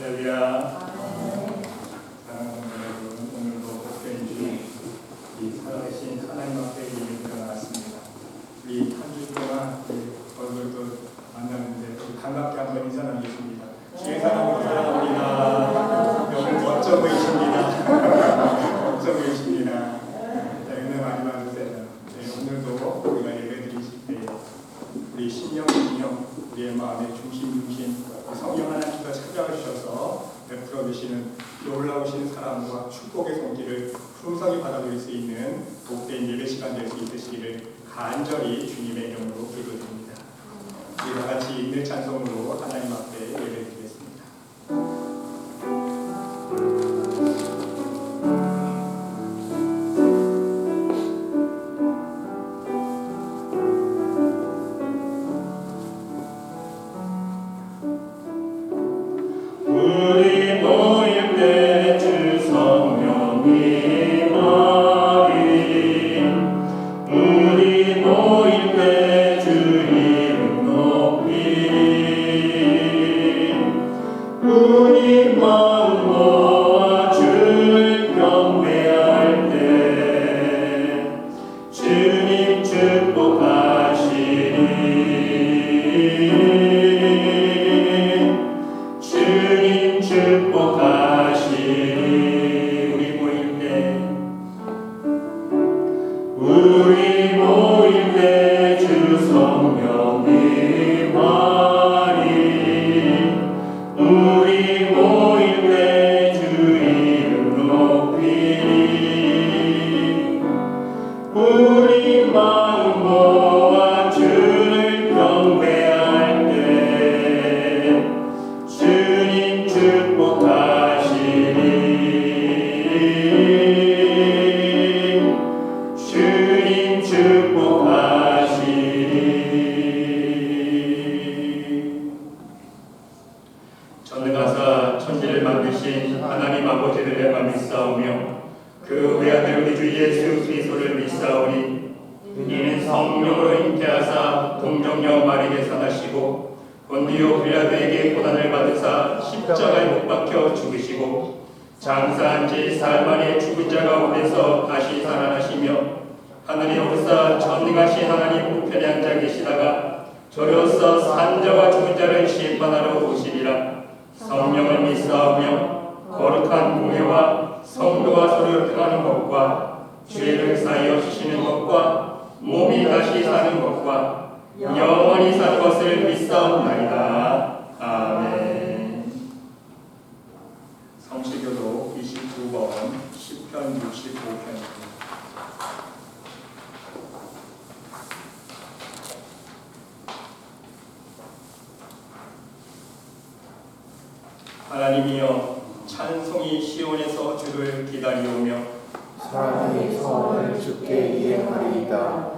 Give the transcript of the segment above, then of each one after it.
할렐루야. 사랑하는 여러분, 오늘도 복된 주, 이 살아계신 하나님 앞에 예배가 나왔습니다. 우리 한 주 동안 얼굴도 만났는데 반갑게 한번 인사 나누겠습니다. 주의 사랑으로 사랑합니다. 너무 멋져 보이십니다. 멋져 보이십니다. 은혜 많이 받으세요. 오늘도 우리가 예배 드리실 때 우리 신령 우리의 마음의 중심 성령 하나님께서 찾아오셔서 베풀어 주시는 놀라우신 사랑과 축복의 손길을 풍성히 받아들일 수 있는 복된 예배 시간 될 수 있으시기를 간절히 주님의 이름으로 기도드립니다. 우리 다 같이 인내 찬송으로 하나님 앞에 예배드리겠습니다. 전능하사 천지를 만드신 하나님 아버지를 믿사오며 그 외아들 우리 주 예수 그리스도를 믿사오니 이는 성령으로 잉태하사 동정녀 마리에서 나시고 본디오 빌라도에게 고난을 받으사 십자가에 못 박혀 죽으시고 장사한 지 사흘 만에 죽은 자 가운데서 다시 살아나시며 하늘에 오르사 전능하신 하나님 우편에 앉아 계시다가 저로서 산 자와 죽은 자를 심판하러 오시리라. 성령을 믿사오며 거룩한 공회와 성도와 서로 평하는 것과 죄를 사하여 주시는 것과 몸이 다시 사는 것과 영원히 사는 것을 믿사옵나이다. 아멘. 성시교도 29번 10편 65편입니다. 하나님이여 찬송이 시온에서 주를 기다리오며 사람이 소원을 주께 이행하리이다.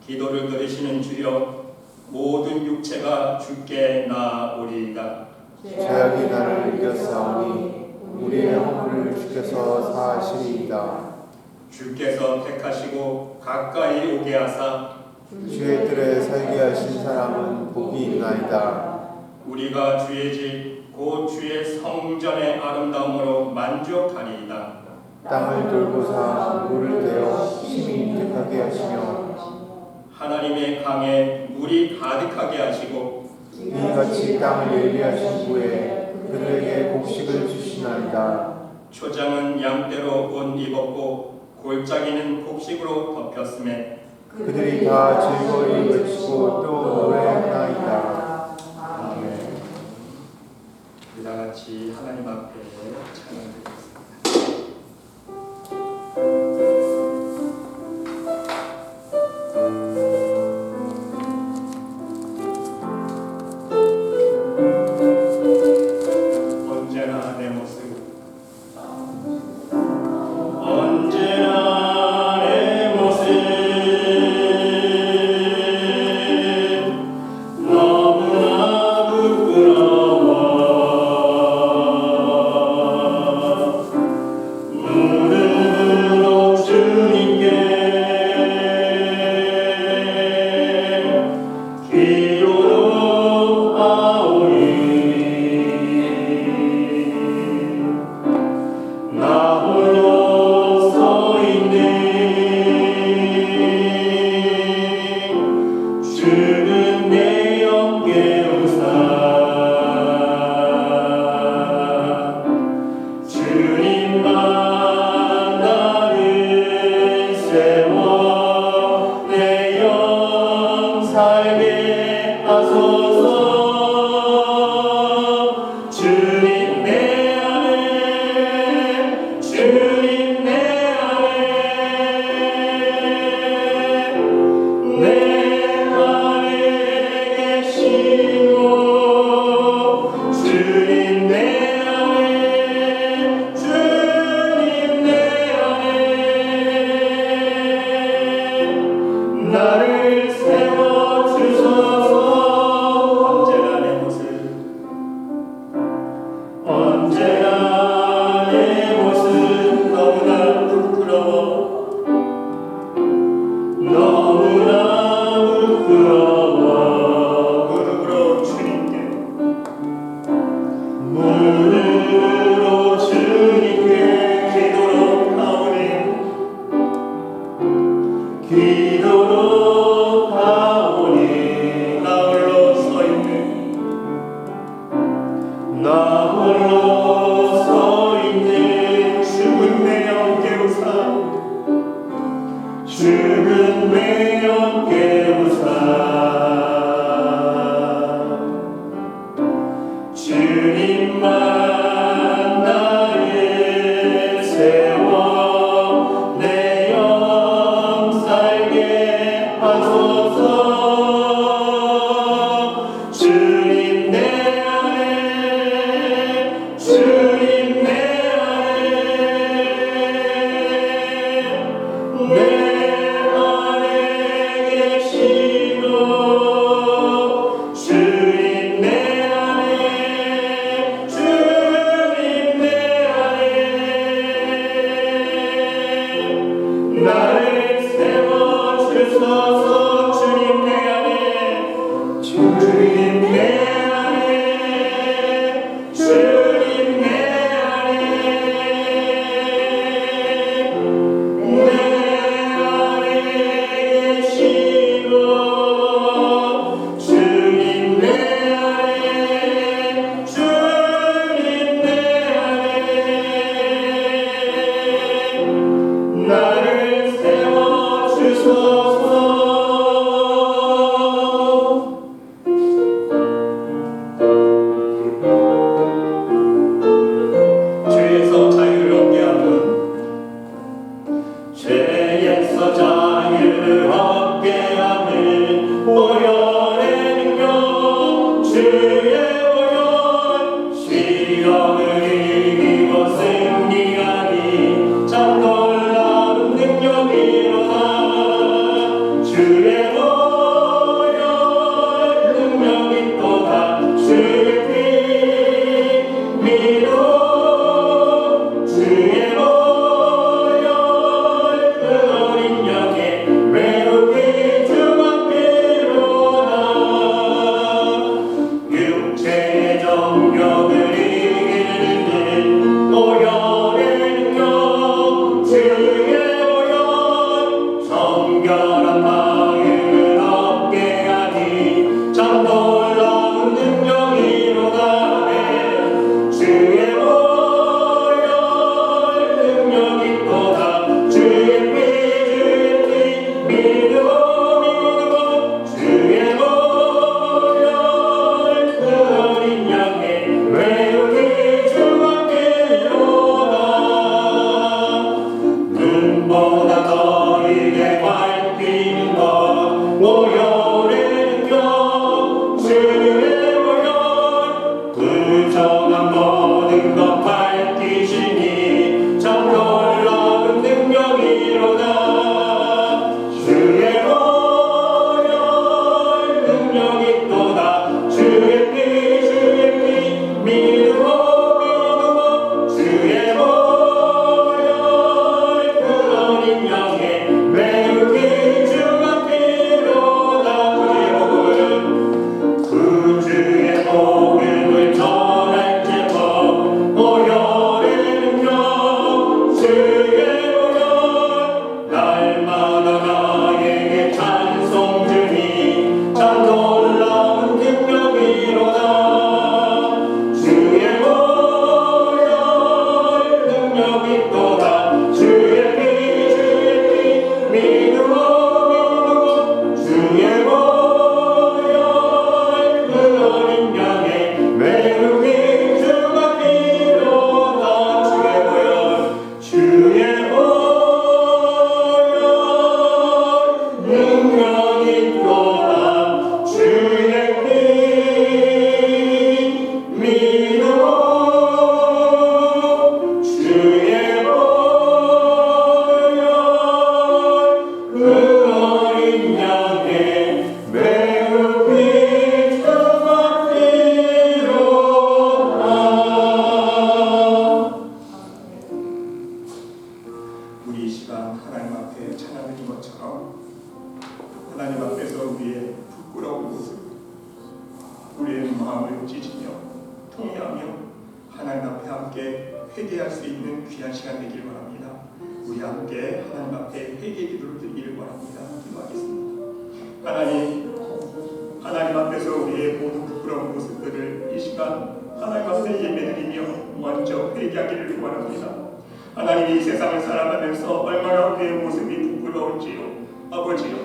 기도를 들으시는 주여 모든 육체가 주께 나아오리이다. 죄악이 나를 이겼사오니 우리의 허물을 주께서 사하시리이다. 주께서 택하시고 가까이 오게 하사 주의 뜰에 살게 하신 사람은 복이 있나이다. 우리가 주의 집 곧 주의 성전의 아름다움으로 만족하리이다. 땅을 돌보사 물을 대어 심히 인득하게 하시며 하나님의 강에 물이 가득하게 하시고 이같이 땅을 예비하신 후에 그들에게 곡식을 주시나이다. 초장은 양떼로 옷 입었고 골짜기는 곡식으로 덮였음에 그들이 다 즐거이 외치고 또 노래하나이다. 다 같이 하나님 앞에 찬양드리겠습니다. 언제나 내 모습 언제나 내 모습 너무나 부끄러워 나 홀로 서 있는 죽은 내 영 깨우사 죽은 내 영 깨우사 주님만 나를 세워 내 영 살게 하소서 주님 내 안에 주님 내 안에 계시고 주님 내 안에 주님 내 안에 나를 세워 주소서 주님 내 안에 주님 내 안에 주님 내 안에 내 안에 계시고 주님 내 안에 주님 내 안에 나를 세워 주소서 죄에서 자유를 얻게 하는 죄에서 자유를 얻게 하는 보혈의 능력 주의 보혈 시험을 이기고 승리하니 참 놀라운 능력이로다 주의 보혈 능력이 또다 주의 피 믿어 주의 보혈 그 어린 양의 외롭이 주가 필요하다 육체의 정욕을 이기는 보혈의 능력 주의 보혈 정결한 마음을 얻게 하니 참 놀라운 능력이로다 주의 보혈 능력이 또다 주의 피 믿고 주의 보혈 그 어린 양의 외로이 주가 필요하다 눈보다 더 이게 밝히는 것 보혈의 능력 주의 보혈 부정한 모든 것 밝히시니 참 놀라운 능력이로다 주의 보혈 능력이 또다 주의 피 믿고 주의 보혈 그 어린 양의 매우기 주가 필요하다 주의 복음을 전할지고 보혈의 능력 주의 보혈 날마다 나에게 찬송 주니 참 놀라운 능력이로다 주의 보혈 능력이 또다 주의 피 믿고 주의 보혈 그 어린 양의 매우기 주가 필요하다 주의 보혈 능력이 또다 주의 피 믿고 주의 보혈 그 어린 양의 매우기 주가 필요하다 우리 이 시간 하나님 앞에 찬양드린 것처럼 하나님 앞에서 우리의 부끄러운 모습 우리의 마음을 찢으며 통회하며 하나님 앞에 함께 회개할 수 있는 귀한 시간 되길 바랍니다. 우리 함께 하나님 앞에 회개 기도를 드리기를 바랍니다. 기도하겠습니다. 하나님 앞에서 우리의 모든 부끄러운 모습들을 이 시간 하나님 앞에 예배드리며 먼저 회개하기를 원합니다. 하나님이 이 세상을 살아가면서 얼마나 우리의 모습이 부끄러운지요. 아버지요,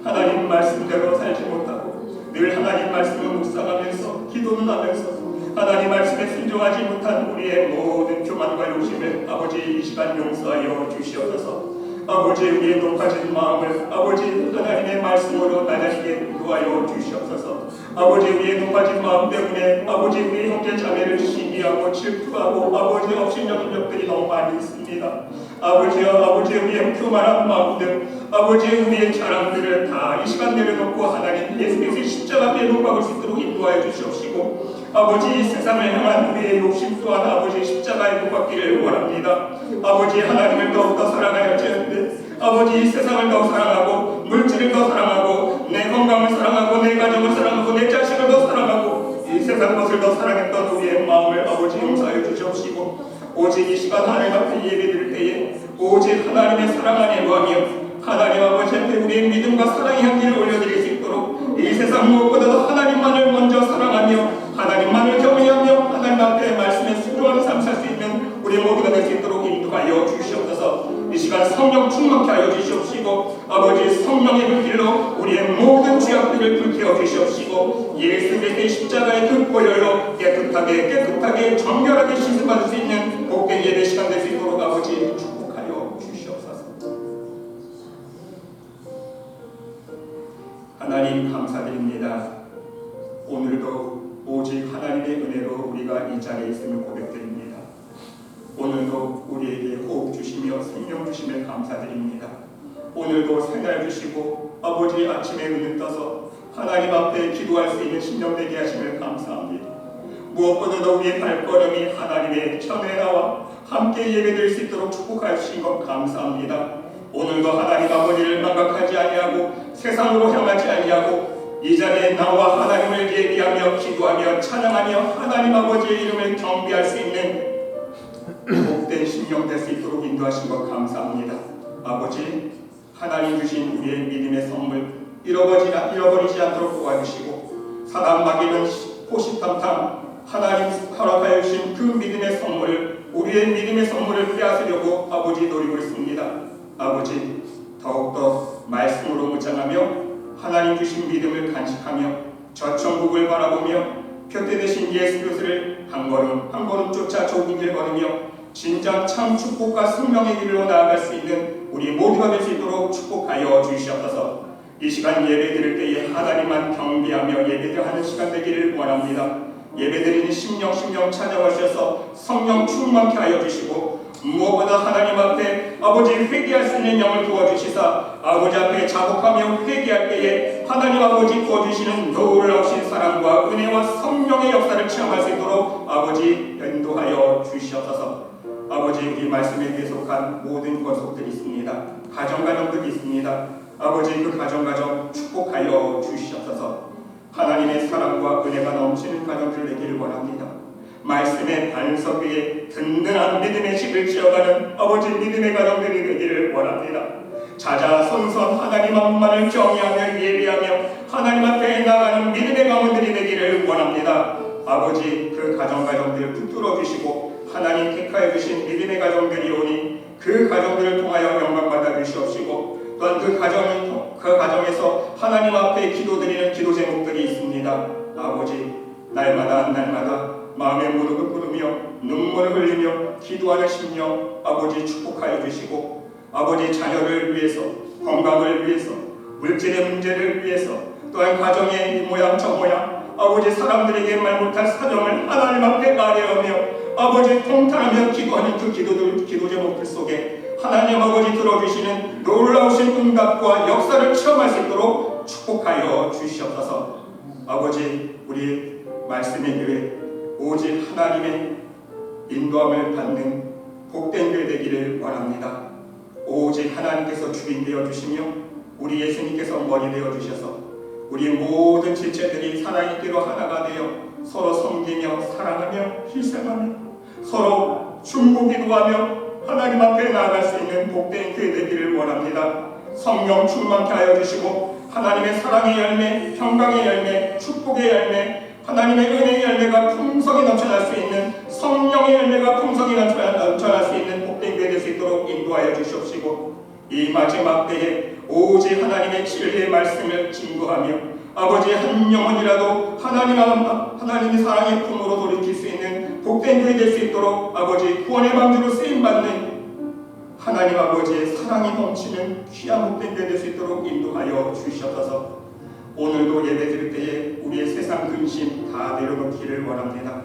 하나님 말씀대로 살지 못하고 늘 하나님 말씀을 묵상하면서 기도는 하면서 하나님 말씀에 순종하지 못한 우리의 모든 교만과 욕심을 아버지 이 시간 용서하여 주시옵소서. 아버지 우리의 높아진 마음을 아버지 하나님의 말씀으로 낮아지게 인도하여 주시옵소서. 아버지 우리의 높아진 마음 때문에 아버지 우리 형제 자매를 시기하고 질투하고 아버지 업신여긴 적들이 너무 많이 있습니다. 아버지여, 아버지 우리의 교만한 마음들, 아버지 우리의 자랑들을 다 이 시간 내려놓고 하나님 예수께서 십자가에 못 박을 수 있도록 인도하여 주시옵시고, 아버지 이 세상을 향한 우리의 욕심 또한 아버지 십자가에 못 박기를 원합니다. 아버지 하나님을 더욱더 사랑하여 주는데 아버지 이 세상을 더 사랑하고 물질을 더 사랑하고 내 건강을 사랑하고 내 가정을 사랑하고 내 자식을 더 사랑하고 이 세상 것을 더 사랑했던 우리의 마음을 아버지 용서하여 주시옵시고, 오직 이 시간 하나님 앞에 예배드릴 때에 오직 하나님의 사랑 안에 거하며 하나님 아버지한테 우리의 믿음과 사랑의 향기를 올려드릴 수 있도록 이 세상 무엇보다도 하나님만을 먼저 사랑하며 하나님만을 경외하며 하나님 앞에 말씀에 순종하는 삶 살 수 있는 우리 모두가 될 수 있도록 인도하여 주시옵소서. 이 시간 성령 충만케 하여 주시옵시고, 아버지 성령의 불길로 우리의 모든 죄악들을 불태워 주시옵시고, 예수 그리스도의 십자가의 그 보혈로 깨끗하게 정결하게 씻음받을 수 있는 복된 예배 시간 될 수 있도록 아버지 축복하여 주시옵소서. 하나님 감사드립니다. 오늘도 오직 하나님의 은혜로 우리가 이 자리에 있음을 고백드립니다. 오늘도 우리에게 호흡 주시며 생명 주심을 감사드립니다. 오늘도 생활 주시고 아버지 아침에 눈을 떠서 하나님 앞에 기도할 수 있는 심령 되게 하심을 감사합니다. 무엇보다도 우리의 발걸음이 하나님의 전에 나와 함께 예배드릴 수 있도록 축복하신 것 감사합니다. 오늘도 하나님 아버지를 망각하지 아니하고 세상으로 향하지 아니하고 이 자리에 나와 하나님을 예비하며 기도하며 찬양하며 하나님 아버지의 이름을 경배할 수 있는 복된 심령 될 수 있도록 인도하신 것 감사합니다. 아버지 하나님 주신 우리의 믿음의 선물 잃어버리지 않도록 도와주시고 사람 마귀는 호시탐탐 하나님 허락하여 주신 그 믿음의 선물을 우리의 믿음의 선물을 빼앗으려고 아버지 노리고 있습니다. 아버지 더욱더 말씀으로 묵상하며 하나님 주신 믿음을 간직하며 저 천국을 바라보며 곁에 대신 예수 그리스도를 한 걸음 쫓아 좁은 길 걸으며 진정 참 축복과 생명의 길로 나아갈 수 있는 우리 모두가 될 수 있도록 축복하여 주시옵소서. 이 시간 예배 드릴 때에 하나님만 경배하며 예배드리는 시간 되기를 원합니다. 예배드리는 심령 찾아오셔서 성령 충만케 하여 주시고, 무엇보다 하나님 앞에 아버지 회개할 수 있는 영을 부어주시사 아버지 앞에 자복하며 회개할 때에 하나님 아버지 부어주시는 놀라우신 사랑과 은혜와 성령의 역사를 체험할 수 있도록 아버지 인도하여 주시옵소서. 아버지 우리 말씀에 계속한 모든 권속들이 있습니다. 가정들이 있습니다. 아버지 그 가정 축복하여 주시옵소서. 하나님의 사랑과 은혜가 넘치는 가정들 되기를 원합니다. 말씀의 반석 위에 든든한 믿음의 집을 지어가는 아버지 믿음의 가정들이 되기를 원합니다. 자자손손 하나님 앞만을 경외하며 예배하며 하나님 앞에 나가는 믿음의 가문들이 되기를 원합니다. 아버지 그 가정들 붙들어 주시고 하나님 택하여 주신 믿음의 가정들이 오니 그 가정들을 통하여 영광받아 주시옵시고, 또한 그 가정에서 하나님 앞에 기도드리는 기도 제목들이 있습니다. 아버지 날마다 마음의 무릎을 꿇으며 눈물을 흘리며 기도하는 심령 아버지 축복하여 주시고, 아버지 자녀를 위해서 건강을 위해서 물질의 문제를 위해서 또한 가정의 이 모양 저 모양 아버지 사람들에게 말 못할 사정을 하나님 앞에 아뢰하며 아버지 통탄하며 기도하는 그 기도 제목들 속에 하나님 아버지 들어주시는 놀라우신 응답과 역사를 체험할 수 있도록 축복하여 주시옵소서. 아버지 우리 말씀의 교회 오직 하나님의 인도함을 받는 복된 교회 되기를 원합니다. 오직 하나님께서 주인 되어 주시며 우리 예수님께서 머리 되어 주셔서 우리 모든 지체들이 사랑의 띠로 하나가 되어 서로 섬기며 사랑하며 희생하며 서로 중보기도하며 하나님 앞에 나아갈 수 있는 복된 교회 되기를 원합니다. 성령 충만케 하여 주시고 하나님의 사랑의 열매, 평강의 열매, 축복의 열매, 하나님의 은혜의 열매가 풍성히 넘쳐날 수 도와주시옵시고 이 마지막 때에 오직 하나님의 진리의 말씀을 증거하며 아버지 한 영혼이라도 하나님의 사랑의 품으로 돌이킬 수 있는 복된 교회 될 수 있도록 아버지 구원의 방주로 쓰임받는 하나님 아버지의 사랑이 넘치는 귀한 복된 교회 될 수 있도록 인도하여 주시옵소서. 오늘도 예배 드릴 때에 우리의 세상 근심 다 내려놓기를 원합니다.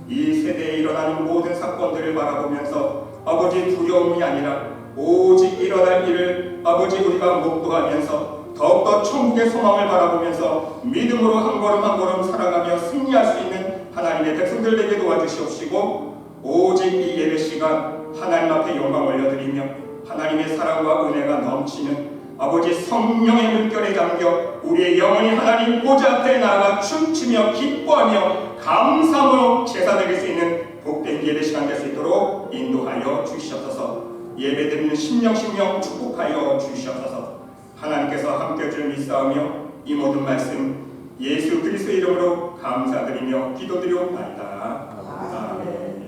이 세대에 일어나는 모든 사건들을 바라보면서 아버지 두려움이 아니라 오직 일어날 일을 아버지 우리가 목도하면서 더욱더 천국의 소망을 바라보면서 믿음으로 한 걸음 한 걸음 살아가며 승리할 수 있는 하나님의 백성들 되게 도와주시옵시고 오직 이 예배 시간 하나님 앞에 영광 올려드리며 하나님의 사랑과 은혜가 넘치는 아버지 성령의 물결에 잠겨 우리의 영혼이 하나님 보좌 앞에 나아가 춤추며 기뻐하며 감사함으로 제사 드릴 수 있는 복된 예배 시간 될 수 있도록 인도하여 주시옵소서. 예배 드리는 심령 축복하여 주시옵소서. 하나님께서 함께 줄 믿사오며 이 모든 말씀 예수 그리스도의 이름으로 감사드리며 기도드리옵나이다. 아멘.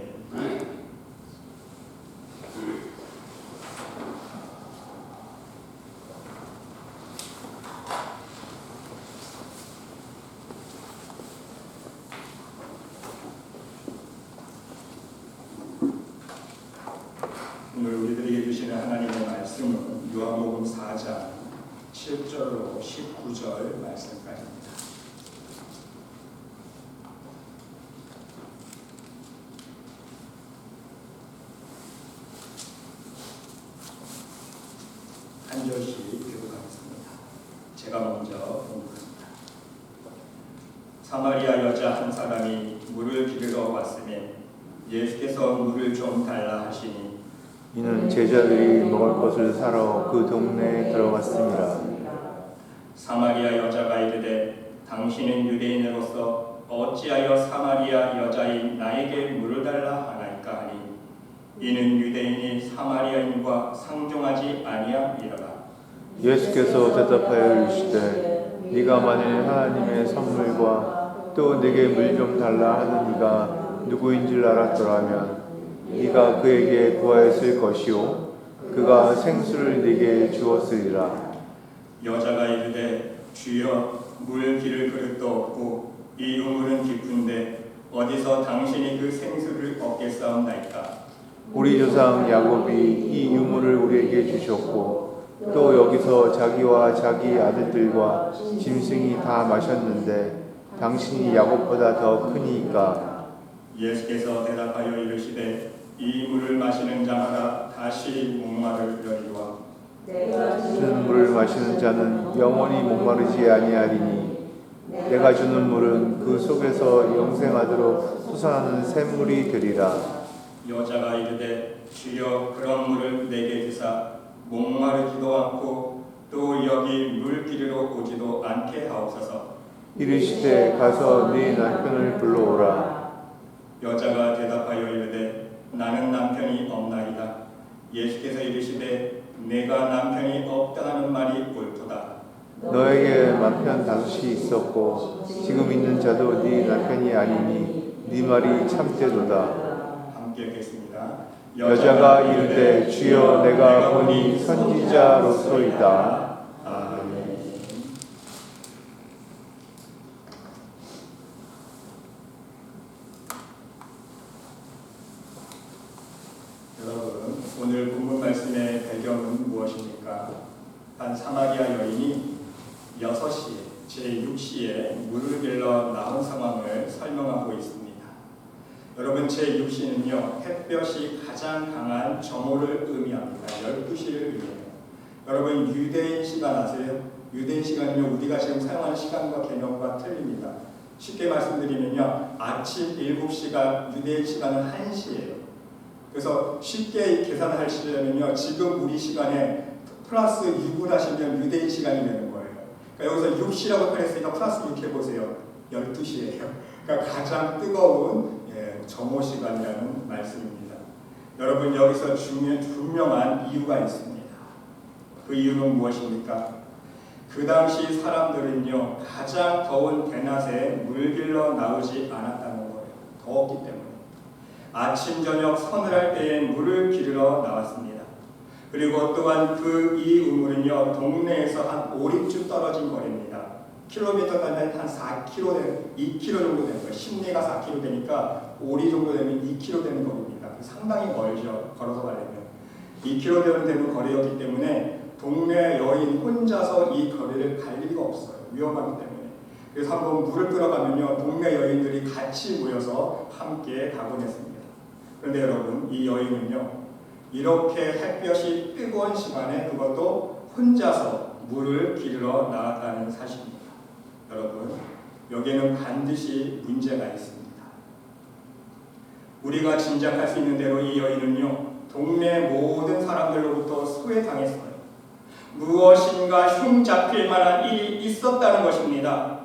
오늘 우리들에게 주시는 하나님의 말씀은 요한복음 4장 7절로 19절 말씀까지입니다. 한 절씩 교독하겠습니다. 제가 먼저 공부합니다. 사마리아 여자 한 사람이 물을 기르러 왔으니 예수께서 물을 좀 달라 하시니 이는 제자들이 먹을 것을 사러 그 동네에 들어갔습니다. 사마리아 여자가 이르되 당신은 유대인으로서 어찌하여 사마리아 여자인 나에게 물을 달라 하나이까 하니 이는 유대인이 사마리아인과 상종하지 아니함이로라. 예수께서 대답하여 이르시되 네가 만일 하나님의 선물과 또 내게 물 좀 달라 하는 이가 누구인 줄 알았더라면 네가 그에게 구하였을 것이요 그가 생수를 네게 주었으리라. 여자가 이르되 주여 물 기를 그릇도 없고 이 우물은 깊은데 어디서 당신이 그 생수를 얻겠사옵나이까. 우리 조상 야곱이 이 유물을 우리에게 주셨고 또 여기서 자기와 자기 아들들과 짐승이 다 마셨는데 당신이 야곱보다 더 크니까. 예수께서 대답하여 이르시되 이 물을 마시는 자마다 다시 목마르려니와 주는 물을 마시는 자는 영원히 목마르지 아니하리니 내가 주는 물은 그 속에서 영생하도록 솟아나는 샘물이 되리라. 여자가 이르되 주여 그런 물을 내게 주사 목마르지도 않고 또 여기 물 기르러 오지도 않게 하옵소서. 이르시되 가서 네 남편을 불러오라. 여자가 대답하여 이르되 나는 남편이 없나이다. 예수께서 이르시되 내가 남편이 없다 하는 말이 옳도다. 너에게 남편 5이 있었고 지금 있는 자도 네 남편이 아니니 네 말이 참되도다. 함께 읽겠습니다. 여자가 이르되 주여 내가 보니 선지자로소이다. 아멘. 여러분, 오늘 본문 말씀의 배경은 무엇입니까? 한 사마리아 여인이 6시, 제6시에 물을 길러 나온 상황을 설명하고 있습니다. 여러분, 제6시는요 햇볕이 가장 강한 정오를 의미합니다. 12시를 의미해요. 여러분, 유대인 시간 아세요? 유대인 시간이면 우리가 지금 사용하는 시간과 개념과 틀립니다. 쉽게 말씀드리면요 아침 7시가 유대인 시간은 1시예요. 그래서 쉽게 계산하시려면요 지금 우리 시간에 플러스 6을 하시면 유대인 시간이 되는 거예요. 그러니까 여기서 6시라고 표현했으니까 플러스 6 해보세요. 12시예요. 그러니까 가장 뜨거운 정오 시간이라는 말씀입니다. 여러분, 여기서 분명한 이유가 있습니다. 그 이유는 무엇입니까? 그 당시 사람들은요 가장 더운 대낮에 물 길러 나오지 않았다는 거예요. 더웠기 때문에 아침 저녁 서늘할 때에 물을 기르러 나왔습니다. 그리고 또한 이 우물은요, 동네에서 한 5리쯤 떨어진 거리입니다. 킬로미터 단위는 한 4km, 2km 정도 되는 거예요. 심리가 4km 되니까 5리 정도 되면 2km 되는 거리입니다. 상당히 멀죠. 걸어서 가려면. 2km 되는 거리였기 때문에 동네 여인 혼자서 이 거리를 갈 리가 없어요. 위험하기 때문에. 그래서 한번 물을 끌어가면요, 동네 여인들이 같이 모여서 함께 가곤 했습니다. 그런데 여러분, 이 여인은요, 이렇게 햇볕이 뜨거운 시간에 그것도 혼자서 물을 길러 나갔다는 사실입니다. 여러분, 여기에는 반드시 문제가 있습니다. 우리가 짐작할 수 있는 대로 이 여인은요, 동네 모든 사람들로부터 소외당했어요. 무엇인가 흉잡힐 만한 일이 있었다는 것입니다.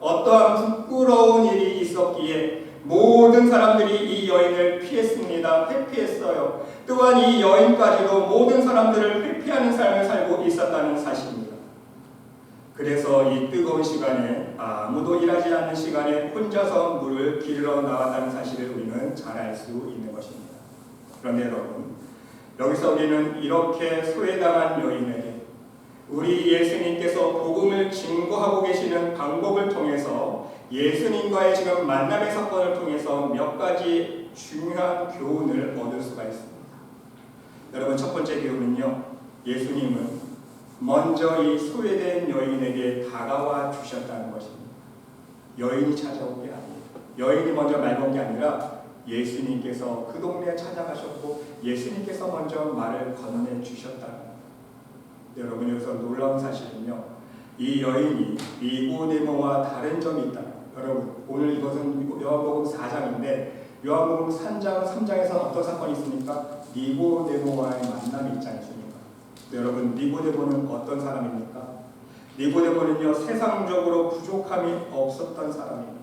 어떠한 부끄러운 일이 있었기에 모든 사람들이 이 여인을 피했습니다. 회피했어요. 또한 이 여인까지도 모든 사람들을 회피하는 삶을 살고 있었다는 사실입니다. 그래서 이 뜨거운 시간에, 아무도 일하지 않는 시간에 혼자서 물을 길러 나왔다는 사실을 우리는 잘 알 수 있는 것입니다. 그런데 여러분, 여기서 우리는 이렇게 소외당한 여인에게 우리 예수님께서 복음을 증거하고 계시는 방법을 통해서 예수님과의 지금 만남의 사건을 통해서 몇 가지 중요한 교훈을 얻을 수가 있습니다. 여러분, 첫 번째 교훈은요, 예수님은 먼저 이 소외된 여인에게 다가와 주셨다는 것입니다. 여인이 찾아온 게 아니에요. 여인이 먼저 말 건 게 아니라 예수님께서 그 동네에 찾아가셨고 예수님께서 먼저 말을 건네 주셨다는 겁니다. 여러분, 여기서 놀라운 사실은요, 이 여인이 니고데모와 다른 점이 있다. 여러분, 오늘 이것은 요한복음 4장인데 요한복음 3장에서 어떤 사건이 있습니까? 니고데모와의 만남이 있지 않습니까? 여러분, 니고데모는 어떤 사람입니까? 니고데모는요, 세상적으로 부족함이 없었던 사람입니다.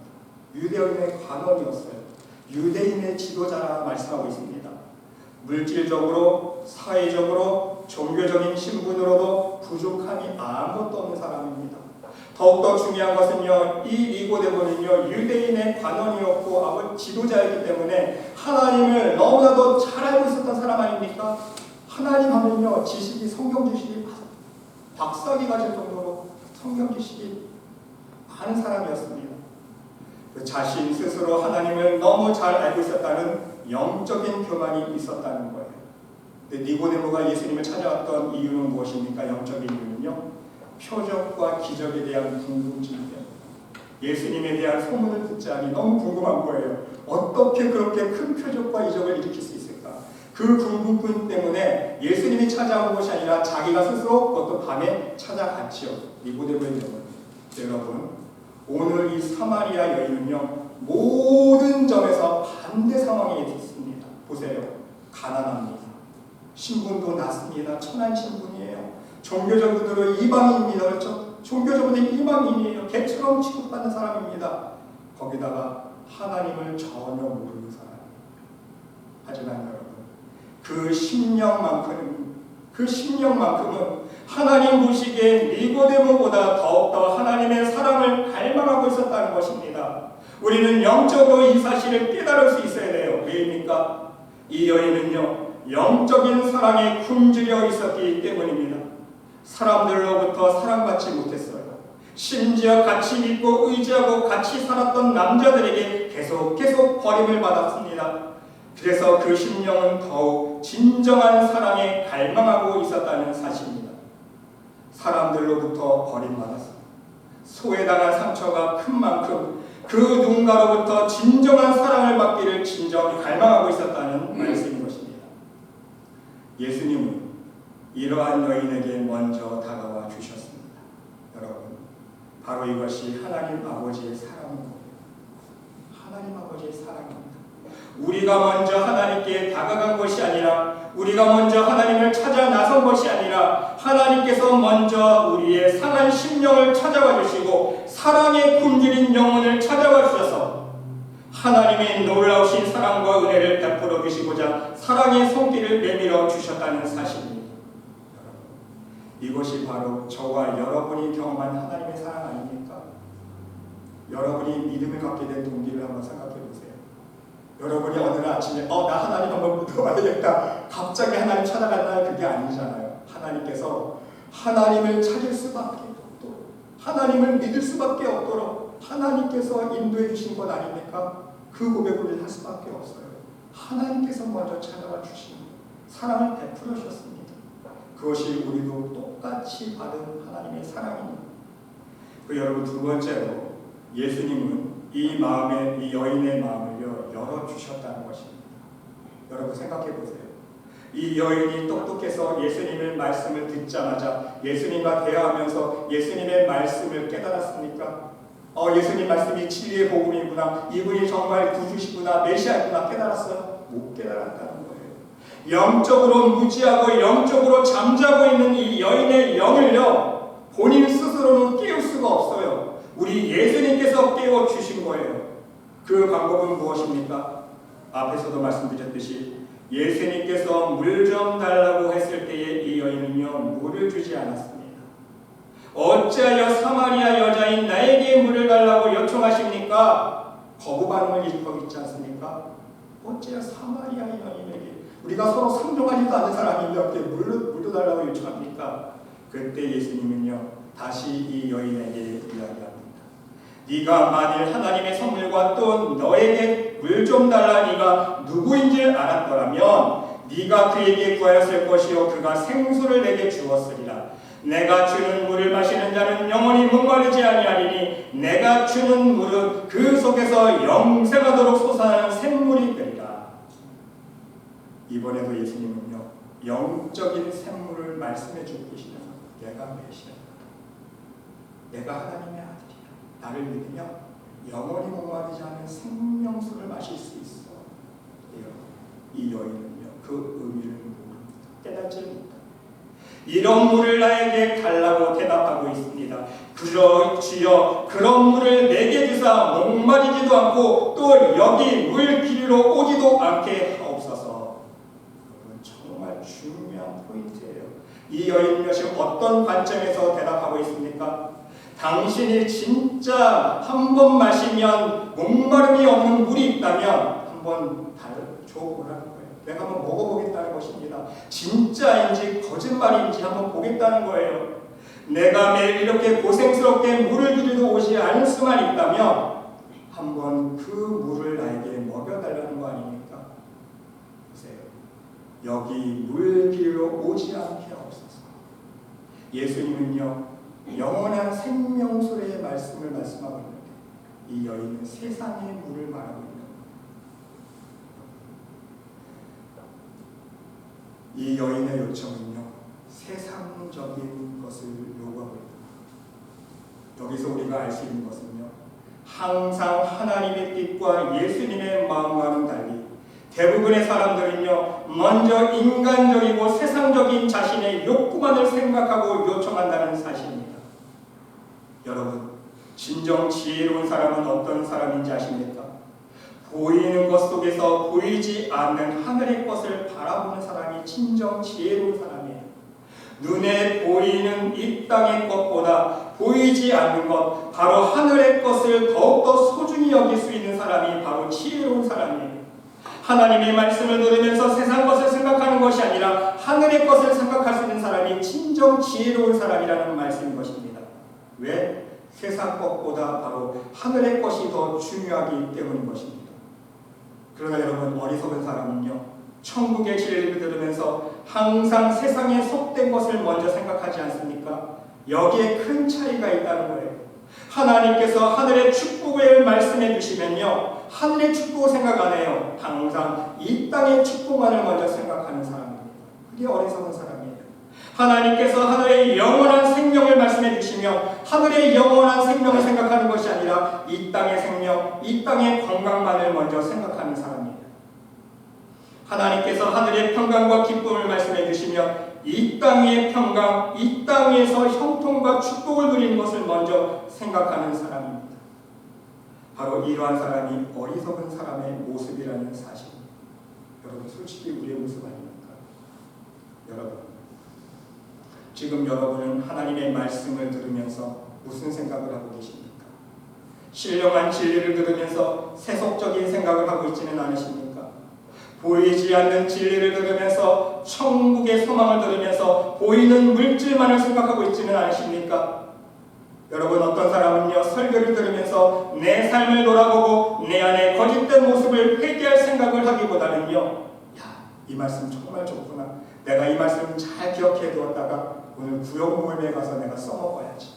유대인의 관원이었어요. 유대인의 지도자라 말씀하고 있습니다. 물질적으로, 사회적으로, 종교적인 신분으로도 부족함이 아무것도 없는 사람입니다. 더욱더 중요한 것은요, 이 니고데모는요, 유대인의 관원이었고 지도자였기 때문에 하나님을 너무나도 잘 알고 있었던 사람 아닙니까? 하나님 하면요, 지식이, 성경 지식이 박사기가 될 정도로 성경 지식이 많은 사람이었습니다. 그 자신 스스로 하나님을 너무 잘 알고 있었다는 영적인 교만이 있었다는 거예요. 근데 니고데모가 예수님을 찾아왔던 이유는 무엇입니까? 영적인 이유는요, 표적과 기적에 대한 궁금증 때문에 예수님에 대한 소문을 듣자니 너무 궁금한 거예요. 어떻게 그렇게 큰 표적과 이적을 일으킬 수 있을까? 그 궁금증 때문에 예수님이 찾아온 것이 아니라 자기가 스스로 그것도 밤에 찾아갔지요. 니고데모의 경우. 여러분, 오늘 이 사마리아 여인은요, 모든 점에서 반대 상황에 있습니다. 보세요. 가난합니다. 신분도 낮습니다. 천한 신분이에요. 종교적으로 이방인입니다. 그렇죠? 종교적으로 이방인이에요. 개처럼 취급받는 사람입니다. 거기다가 하나님을 전혀 모르는 사람. 하지만 여러분, 그 심령만큼은 하나님 보시기에 니고데모보다 더욱더 하나님의 사랑을 갈망하고 있었다는 것입니다. 우리는 영적으로 이 사실을 깨달을 수 있어야 돼요. 왜입니까? 이 여인은요, 영적인 사랑에 굶주려 있었기 때문입니다. 사람들로부터 사랑받지 못했어요. 심지어 같이 믿고 의지하고 같이 살았던 남자들에게 계속 버림을 받았습니다. 그래서 그 심령은 더욱 진정한 사랑에 갈망하고 있었다는 사실입니다. 사람들로부터 버림받았습니다. 소외당한 상처가 큰 만큼 그 누군가로부터 진정한 사랑을 받기를 진정히 갈망하고 있었다는 말씀인 것입니다. 예수님은 이러한 여인에게 먼저 다가와 주셨습니다. 여러분, 바로 이것이 하나님 아버지의 사랑입니다. 하나님 아버지의 사랑입니다. 우리가 먼저 하나님께 다가간 것이 아니라, 우리가 먼저 하나님을 찾아 나선 것이 아니라, 하나님께서 먼저 우리의 상한 심령을 찾아와 주시고 사랑에 굶주린 영혼을 찾아와 주셔서 하나님의 놀라우신 사랑과 은혜를 베풀어 주시고자 사랑의 손길을 내밀어 주셨다는 사실입니다. 이것이 바로 저와 여러분이 경험한 하나님의 사랑 아닙니까? 여러분이 믿음을 갖게 된 동기를 한번 생각해 보세요. 여러분이 어느 날 아침에 나 하나님 한번 믿어봐야겠다 갑자기 하나님 찾아간다는 그게 아니잖아요. 하나님께서 하나님을 찾을 수밖에 없도록, 하나님을 믿을 수밖에 없도록 하나님께서 인도해 주신 것 아닙니까? 그 고백을 할 수밖에 없어요. 하나님께서 먼저 찾아와 주신 사랑을 베풀어 주셨습니다. 그것이 우리도 똑같이 받은 하나님의 사랑입니다. 여러분, 두 번째로 예수님은 이 여인의 마음을 열어주셨다는 것입니다. 여러분 생각해 보세요. 이 여인이 똑똑해서 예수님의 말씀을 듣자마자 예수님과 대화하면서 예수님의 말씀을 깨달았습니까? 예수님 말씀이 진리의 복음이구나, 이분이 정말 구주시구나, 메시아구나 깨달았어요? 못 깨달았다는 거예요. 영적으로 무지하고 영적으로 잠자고 있는 이 여인의 영을요, 본인 스스로는 깨울 수가 없어요. 우리 예수님께서 깨워주신 거예요. 그 방법은 무엇입니까? 앞에서도 말씀드렸듯이 예수님께서 물 좀 달라고 했을 때에 이 여인은요, 물을 주지 않았습니다. 어찌하여 사마리아 여자인 나에게 물을 달라고 요청하십니까? 거부 반응을 일으키고 있지 않습니까? 어찌하여 사마리아 여인에게, 우리가 서로 상종하지도 않는 사람이 이렇게 물도 달라고 요청합니까? 그때 예수님은요, 다시 이 여인에게 이야기합니다. 네가 만일 하나님의 선물과 또 너에게 물 좀 달라 네가 누구인지를 알았더라면 네가 그에게 구하였을 것이요 그가 생수를 내게 주었으리라. 내가 주는 물을 마시는 자는 영원히 목마르지 아니하리니 내가 주는 물은 그 속에서 영생하도록 솟아나는 샘물이 되리라. 이번에도 예수님은요, 영적인 샘물을 말씀해 주고 계시는 내가 메시아다, 내가 하나님의 아들이야, 나를 믿으면 영원히 목마르지 않은 생명수를 마실 수 있어. 이 여인은요, 그 의미를 모릅니다. 깨닫지 못합니다. 이런 물을 나에게 달라고 대답하고 있습니다. 주여 그런 물을 내게 주사 목마르지도 않고 또 여기 물 길이로 오지도 않게 하옵소서. 여러분, 정말 중요한 포인트예요. 이 여인은 지금 어떤 관점에서 대답하고 있습니까? 당신이 진짜 한 번 마시면 목마름이 없는 물이 있다면 한번 줘보라는 거예요. 내가 한번 먹어보겠다는 것입니다. 진짜인지 거짓말인지 한번 보겠다는 거예요. 내가 매일 이렇게 고생스럽게 물을 길이도 오지 않을 수만 있다면 한번 그 물을 나에게 먹여달라는 거 아닙니까? 보세요. 여기 물 길이로 오지 않게 하옵소서. 예수님은요, 영원한 생명수의 말씀을 말씀하고 있는데 이 여인은 세상의 물을 말하고 있는 거예요. 이 여인의 요청은요, 세상적인 것을 요구하고 있다. 여기서 우리가 알 수 있는 것은요, 항상 하나님의 뜻과 예수님의 마음과는 달리 대부분의 사람들은요, 먼저 인간적이고 세상적인 자신의 욕구만을 생각하고 요청한다는 사실입니다. 여러분, 진정 지혜로운 사람은 어떤 사람인지 아십니까? 보이는 것 속에서 보이지 않는 하늘의 것을 바라보는 사람이 진정 지혜로운 사람이에요. 눈에 보이는 이 땅의 것보다 보이지 않는 것, 바로 하늘의 것을 더욱더 소중히 여길 수 있는 사람이 바로 지혜로운 사람이에요. 하나님의 말씀을 들으면서 세상 것을 생각하는 것이 아니라 하늘의 것을 생각할 수 있는 사람이 진정 지혜로운 사람이라는 말씀인 것입니다. 왜? 세상 것보다 바로 하늘의 것이 더 중요하기 때문인 것입니다. 그러나 여러분, 어리석은 사람은요, 천국의 진리를 들으면서 항상 세상에 속된 것을 먼저 생각하지 않습니까? 여기에 큰 차이가 있다는 거예요. 하나님께서 하늘의 축복을 말씀해 주시면요, 하늘의 축복을 생각 안 해요. 항상 이 땅의 축복만을 먼저 생각하는 사람입니다. 그게 어리석은 사람이에요. 하나님께서 하늘의 영원한 생명을 말씀해 주시며 하늘의 영원한 생명을 생각하는 것이 아니라 이 땅의 생명, 이 땅의 건강만을 먼저 생각하는 사람이에요. 하나님께서 하늘의 평강과 기쁨을 말씀해 주시며 이 땅의 평강, 이 땅에서 형통과 축복을 누리는 것을 먼저 생각하는 사람입니다. 바로 이러한 사람이 어리석은 사람의 모습이라는 사실입니다. 여러분, 솔직히 우리의 모습 아닙니까? 여러분, 지금 여러분은 하나님의 말씀을 들으면서 무슨 생각을 하고 계십니까? 신령한 진리를 들으면서 세속적인 생각을 하고 있지는 않으십니까? 보이지 않는 진리를 들으면서 천국의 소망을 들으면서 보이는 물질만을 생각하고 있지는 않으십니까? 여러분, 어떤 사람은요, 설교를 들으면서 내 삶을 돌아보고 내 안에 거짓된 모습을 회개할 생각을 하기보다는요, 야, 이 말씀 정말 좋구나, 내가 이 말씀 잘 기억해 두었다가 오늘 구역 모임에 가서 내가 써먹어야지,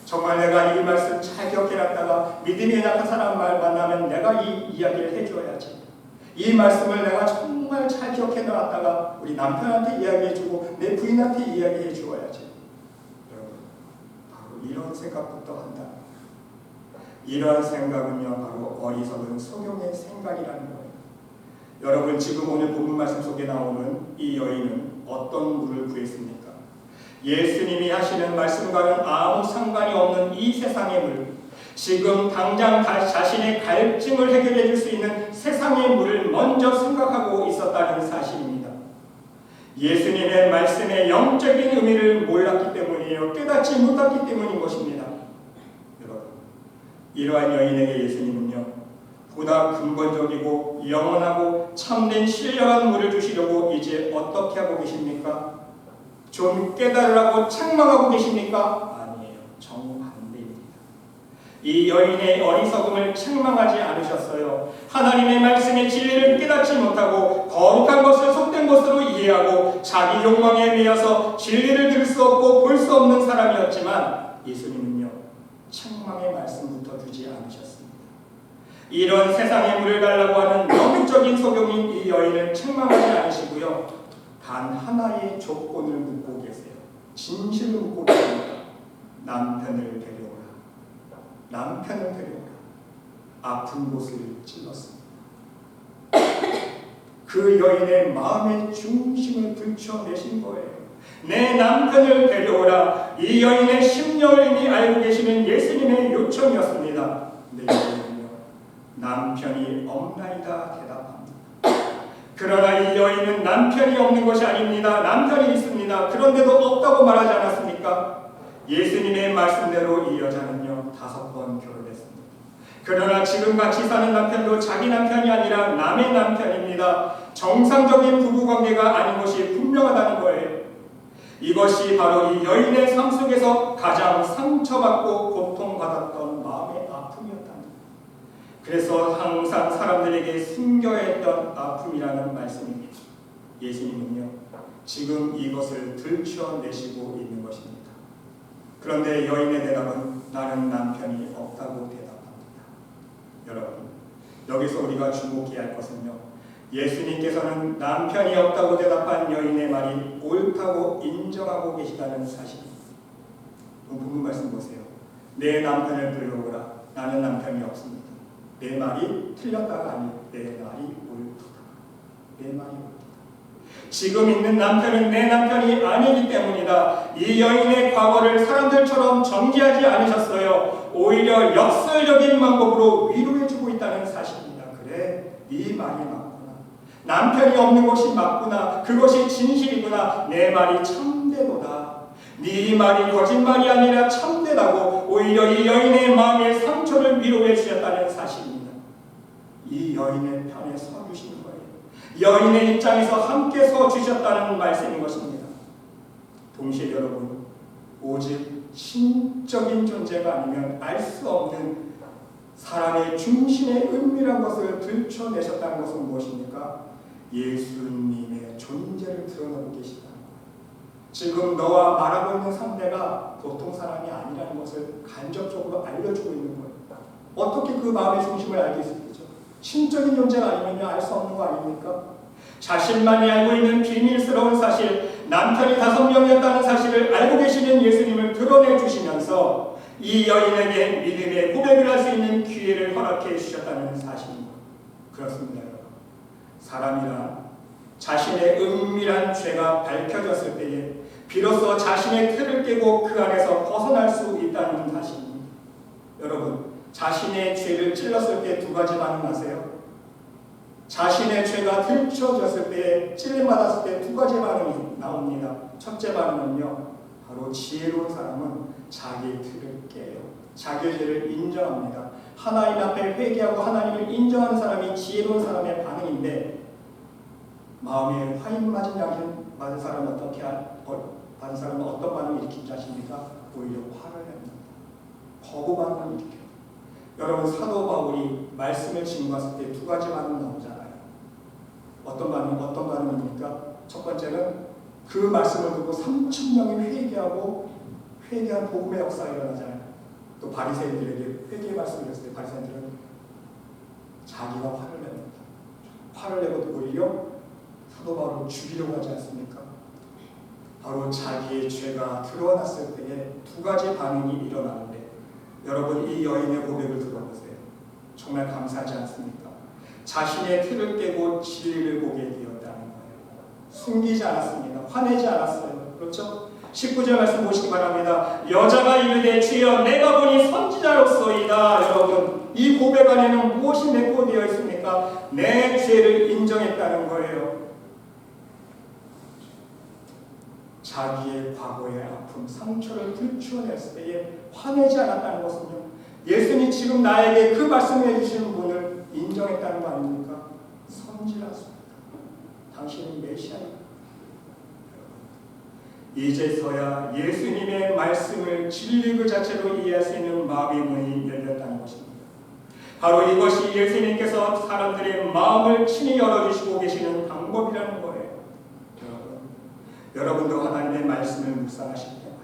정말 내가 이 말씀 잘 기억해 놨다가 믿음이 약한 사람 말 만나면 내가 이 이야기를 해줘야지, 이 말씀을 내가 정말 잘 기억해 놨다가 우리 남편한테 이야기해주고 내 부인한테 이야기해 주어야지. 여러분, 바로 이런 생각부터 한다. 이러한 생각은요, 바로 어리석은 소경의 생각이라는 거예요. 여러분, 지금 오늘 본문 말씀 속에 나오는 이 여인은 어떤 물을 구했습니까? 예수님이 하시는 말씀과는 아무 상관이 없는 이 세상의 물, 지금 당장 자신의 갈증을 해결해 줄 수 있는 세상의 물을 먼저 생각하고 있었다는 사실입니다. 예수님의 말씀의 영적인 의미를 몰랐기 때문이에요. 깨닫지 못했기 때문인 것입니다. 여러분, 이러한 여인에게 예수님은요, 보다 근본적이고 영원하고 참된 신령한 물을 주시려고 이제 어떻게 하고 계십니까? 좀 깨달으라고 책망하고 계십니까? 아니에요. 정반대입니다. 이 여인의 어리석음을 책망하지 않으셨어요. 하나님의 말씀의 진리를 깨닫지 못하고 거룩한 것을 속된 것으로 이해하고 자기 욕망에 매여서 진리를 들을 수 없고 볼 수 없는 사람이었지만 예수님은요, 책망의 말씀부터 주지 않으셨습니다. 이런 세상의 물을 달라고 하는 영적인 소경인 이 여인을 책망하지 않으시고요, 단 하나의 조건을 묻고 계세요. 진실을 묻고 계십니다. 남편을 데려오라. 남편을 데려오라. 아픈 곳을 찔렀습니다. 그 여인의 마음의 중심을 들춰내신 거예요. 내 남편을 데려오라. 이 여인의 심령을 이미 알고 계시는 예수님의 요청이었습니다. 근데 여인은요, 남편이 없나이다 대답합니다. 그러나 이 여인은 남편이 없는 것이 아닙니다. 남편이 있습니다. 그런데도 없다고 말하지 않았습니까? 예수님의 말씀대로 이 여자는요, 5번 결혼했습니다. 그러나 지금 같이 사는 남편도 자기 남편이 아니라 남의 남편입니다. 정상적인 부부관계가 아닌 것이 분명하다는 거예요. 이것이 바로 이 여인의 삶 속에서 가장 상처받고 고통받았던 마음의 아픔이었답니다. 그래서 항상 사람들에게 숨겨야 했던 아픔이라는 말씀입니다. 예수님은요, 지금 이것을 들춰내시고 있는 것입니다. 그런데 여인의 대답은 나는 남편이 없다고 대답합니다. 여러분, 여기서 우리가 주목해야 할 것은요, 예수님께서는 남편이 없다고 대답한 여인의 말이 옳다고 인정하고 계시다는 사실입니다. 본문 말씀 보세요. 내 남편을 불러오라. 나는 남편이 없습니다. 내 말이 틀렸다가 아니고 내 말이 옳다. 내 말이 옳다. 지금 있는 남편은 내 남편이 아니기 때문이다. 이 여인의 과거를 사람들처럼 정지하지 않으셨어요. 오히려 역설적인 방법으로 위로해주고 있다는 사실입니다. 그래, 네 말이 맞구나. 남편이 없는 것이 맞구나. 그것이 진실이구나. 내 말이 참되도다. 네 말이 거짓말이 아니라 참되다고 오히려 이 여인의 마음의 상처를 위로해 주셨다는 사실입니다. 이 여인의 편에 서 주신 거예요. 여인의 입장에서 함께 서 주셨다는 말씀인 것입니다. 동시에 여러분, 오직 신적인 존재가 아니면 알 수 없는 사람의 중심의 은밀한 것을 들춰내셨다는 것은 무엇입니까? 예수님의 존재를 드러내고 계시다는 거예요. 지금 너와 말하고 있는 상대가 보통 사람이 아니라는 것을 간접적으로 알려주고 있는 거예요. 어떻게 그 마음의 중심을 알게 있죠? 신적인 존재가 아니면 알 수 없는 거 아닙니까? 자신만이 알고 있는 비밀스러운 사실, 남편이 5명이었다는 사실을 알고 계시는 예수님을 드러내 주시면서 이 여인에게 믿음의 고백을 할 수 있는 기회를 허락해 주셨다는 사실입니다. 그렇습니다, 여러분. 사람이란 자신의 은밀한 죄가 밝혀졌을 때에 비로소 자신의 틀을 깨고 그 안에서 벗어날 수 있다는 사실입니다. 여러분, 자신의 죄를 찔렀을 때 2가지 반응 아세요? 자신의 죄가 들춰졌을 때, 찔림받았을 때 2가지 반응이 나옵니다. 첫째 반응은요, 바로 지혜로운 사람은 자기의 틀을 깨요. 자기의 죄를 인정합니다. 하나님 앞에 회개하고 하나님을 인정하는 사람이 지혜로운 사람의 반응인데, 마음에 화인 맞은 양심 맞은 사람은 받은 사람은 어떤 반응을 일으키지 않습니까? 오히려 화를 냅니다. 거부 반응을 일으켜요. 여러분 사도 바울이 말씀을 증거했을 때 두 가지 반응 나오잖아요. 어떤 반응입니까? 첫 번째는 그 말씀을 듣고 3,000명이 회개한 복음의 역사가 일어나잖아요. 또 바리새인들에게 회개의 말씀을 했을 때 바리새인들은 자기가 화를 냅니다. 화를 내고 오히려 사도 바울을 죽이려고 하지 않습니까? 바로 자기의 죄가 드러났을 때에 두 가지 반응이 일어나는데 여러분 이 여인의 고백을 들어보세요. 정말 감사하지 않습니까? 자신의 틀을 깨고 진리를 보게 되었다는 거예요. 숨기지 않았습니다. 화내지 않았어요. 그렇죠? 19절 말씀 보시기 바랍니다. 여자가 이르되 주여 내가 보니 선지자로소이다. 여러분 이 고백 안에는 무엇이 내포되어 있습니까? 내 죄를 인정했다는 거예요. 자기의 과거의 아픔, 상처를 들추어냈을 때에 화내지 않았다는 것은요. 예수님이 지금 나에게 그 말씀을 해주시는 분을 인정했다는 거 아닙니까? 선지자로소이다. 당신은 메시아입니다. 이제서야 예수님의 말씀을 진리 그 자체로 이해할 수 있는 마음의 문이 열렸다는 것입니다. 바로 이것이 예수님께서 사람들의 마음을 친히 열어주시고 계시는 방법이라는 거예요. 여러분도 하나님의 말씀을 묵상하실 때마다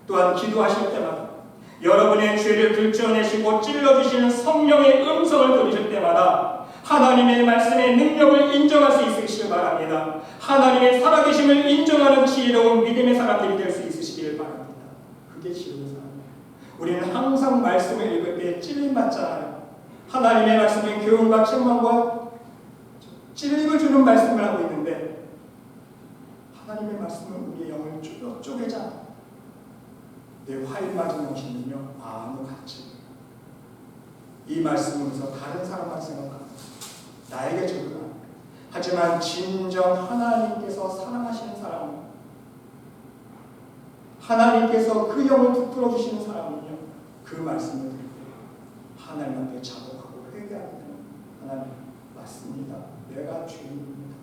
또한 기도하실 때마다 여러분의 죄를 들춰내시고 찔러주시는 성령의 음성을 들으실 때마다 하나님의 말씀의 능력을 인정할 수 있으시길 바랍니다. 하나님의 살아계심을 인정하는 지혜로운 믿음의 사람들이 될 수 있으시길 바랍니다. 그게 지혜로운 사람이에요. 우리는 항상 말씀을 읽을 때 찔림받잖아요. 하나님의 말씀은 교훈과 책망과 찔림을 주는 말씀을 하고 있는데 하나님의 말씀은 우리의 영을 쪼개자. 내 화인 맞은 것이면요 아무 가치. 이 말씀으로서 다른 사람만 생각합니다. 나에게 적용합니다. 하지만 진정 하나님께서 사랑하시는 사람은 하나님께서 그 영을 붙들어 주시는 사람은요 그 말씀을 들을 때 하나님 앞에 자복하고 회개하게 되는 하나님 맞습니다. 내가 죄인입니다.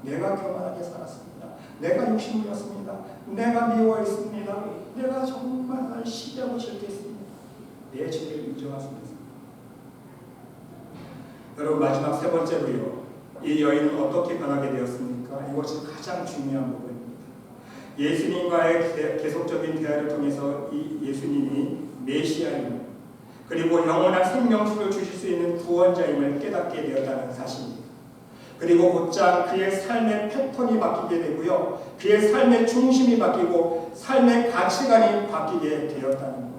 내가 교만하게 살았습니다. 내가 욕심이었습니다. 내가 미워했습니다. 내가 정말 시비하고 실패했습니다. 내 죄를 인정하십니다. 여러분 마지막 세 번째로요. 이 여인은 어떻게 변하게 되었습니까? 이것이 가장 중요한 부분입니다. 예수님과의 계속적인 대화를 통해서 이 예수님이 메시아임을 그리고 영원한 생명수를 주실 수 있는 구원자임을 깨닫게 되었다는 사실입니다. 그리고 곧장 그의 삶의 패턴이 바뀌게 되고요. 그의 삶의 중심이 바뀌고 삶의 가치관이 바뀌게 되었다는 거예요.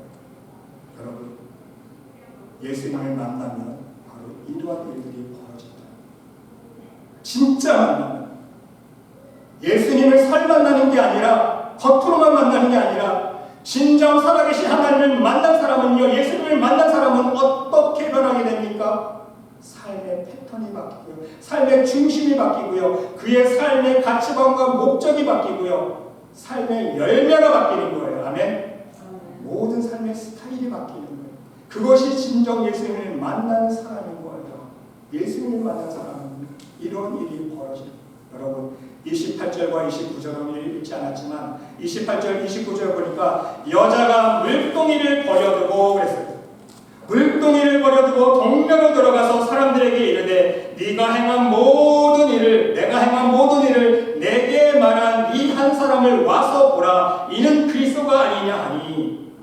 여러분 예수님을 만나면 바로 이러한 일들이 벌어진다. 진짜 만나면 예수님을 설 만나는 게 아니라 겉으로만 만나는 게 아니라 진정 살아계신 하나님을 만난 사람은요. 예수님을 만난 사람은 어떻게 변하게 됩니까? 삶의 패턴이 바뀌고요. 삶의 중심이 바뀌고요. 그의 삶의 가치관과 목적이 바뀌고요. 삶의 열매가 바뀌는 거예요. 아멘. 모든 삶의 스타일이 바뀌는 거예요. 그것이 진정 예수님을 만난 사람인 거예요. 예수님을 만난 사람은 이런 일이 벌어집니다. 여러분 28절과 29절은 읽지 않았지만 28절, 29절 보니까 여자가 물동이를 버려두고 그랬어요. 물동이를 버려두고 동네로 들어가서 사람들에게 이르되 네가 행한 모든 일을 내가 행한 모든 일을 내게 말한 이 한 사람을 와서 보라. 이는 그리스도가 아니냐 하니.